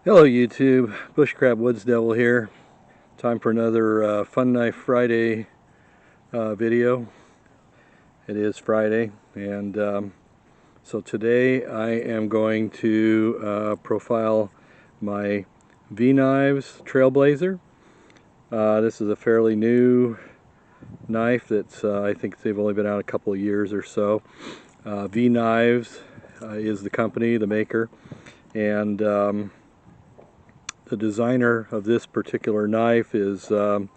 Hello YouTube, Bushcraft Woods Devil here. Time for another Fun Knife Friday video. It is Friday, and so today I am going to profile my V-Knives Trailblazer. This is a fairly new knife that's I think they've only been out a couple of years or so. V-Knives is the company, the maker, and the designer of this particular knife is John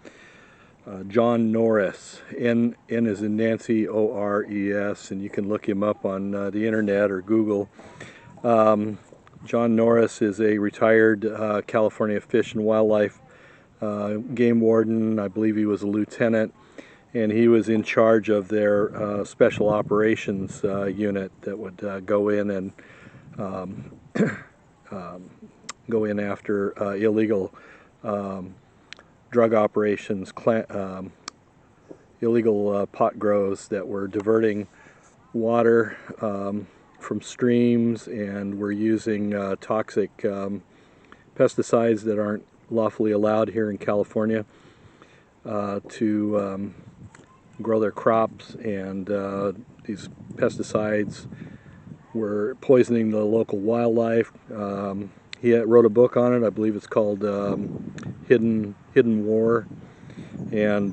Norris. N is in Nancy, O-R-E-S, and you can look him up on the internet or Google. John Norris is a retired California Fish and Wildlife game warden. I believe he was a lieutenant, and he was in charge of their special operations unit that would go in and go in after illegal drug operations, illegal pot grows that were diverting water from streams and were using toxic pesticides that aren't lawfully allowed here in California to grow their crops, and these pesticides were poisoning the local wildlife. He wrote a book on it. I believe it's called Hidden War, and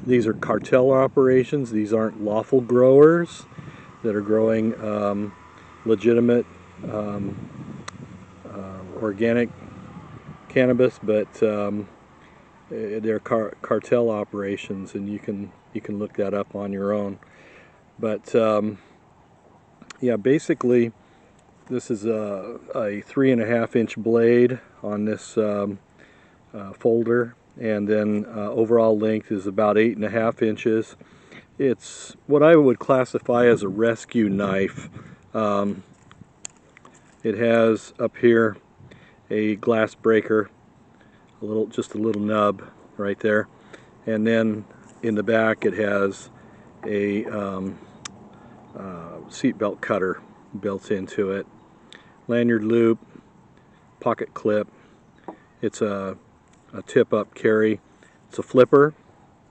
these are cartel operations. These aren't lawful growers that are growing legitimate organic cannabis, but they're cartel operations, and you can look that up on your own. But yeah, basically, this is a 3.5 inch blade on this folder, and then overall length is about 8.5 inches. It's what I would classify as a rescue knife. It has up here a glass breaker, just a little nub right there, and then in the back it has a seat belt cutter built into it. Lanyard loop, pocket clip. It's a tip-up carry. It's a flipper,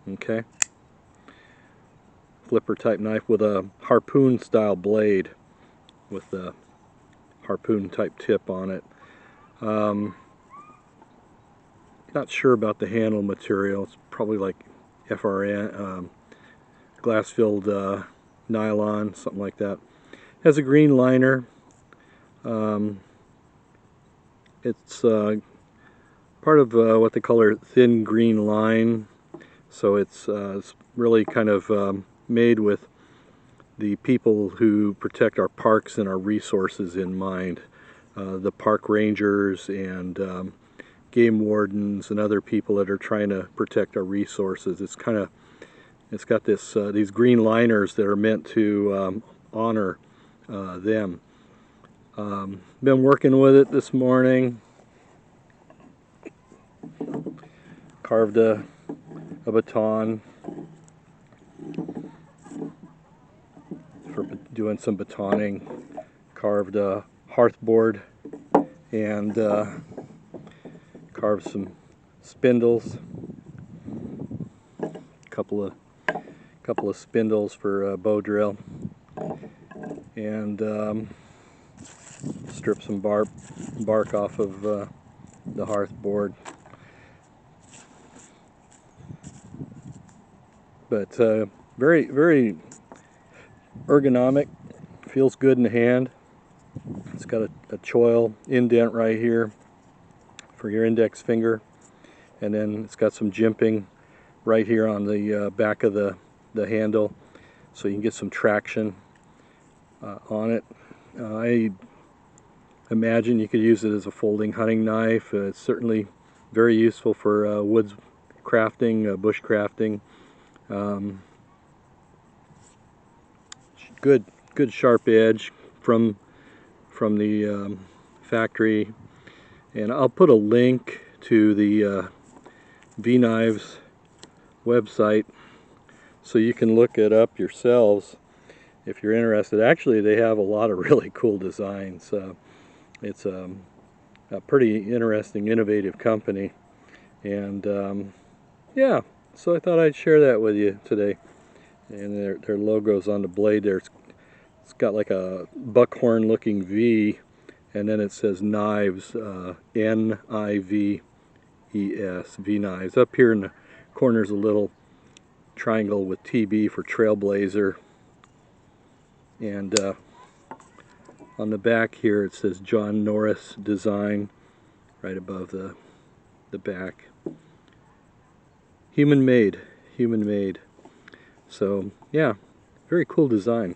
okay? Flipper type knife with a harpoon style blade with the harpoon type tip on it. Not sure about the handle material. It's probably like FRN, glass-filled nylon, something like that. Has a green liner. It's part of what they call a thin green line, so it's really kind of made with the people who protect our parks and our resources in mind. The park rangers and game wardens and other people that are trying to protect our resources. It's got this these green liners that are meant to honor them. Been working with it this morning. Carved a baton for doing some batoning. Carved a hearthboard and carved some spindles. Couple of spindles for a bow drill, and strip some bark off of the hearthboard. But very, very ergonomic. Feels good in the hand. It's got a choil indent right here for your index finger, and then it's got some jimping right here on the back of the handle, so you can get some traction on it. I imagine you could use it as a folding hunting knife. It's certainly very useful for woods crafting, bushcrafting. Good sharp edge from the factory, and I'll put a link to the V-Knives website so you can look it up yourselves if you're interested. Actually, they have a lot of really cool designs. It's a pretty interesting, innovative company. And yeah, so I thought I'd share that with you today. And their logo's on the blade there. It's got like a buckhorn looking V, and then it says NIVES, N-I-V-E-S, V-Knives. Up here in the corner's a little triangle with TB for Trailblazer. And on the back here it says John Norris Design, right above the back. Human made, human made. So yeah, very cool design.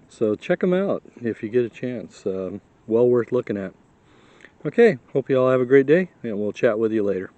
So check them out if you get a chance. Well worth looking at. Okay, hope you all have a great day, and we'll chat with you later.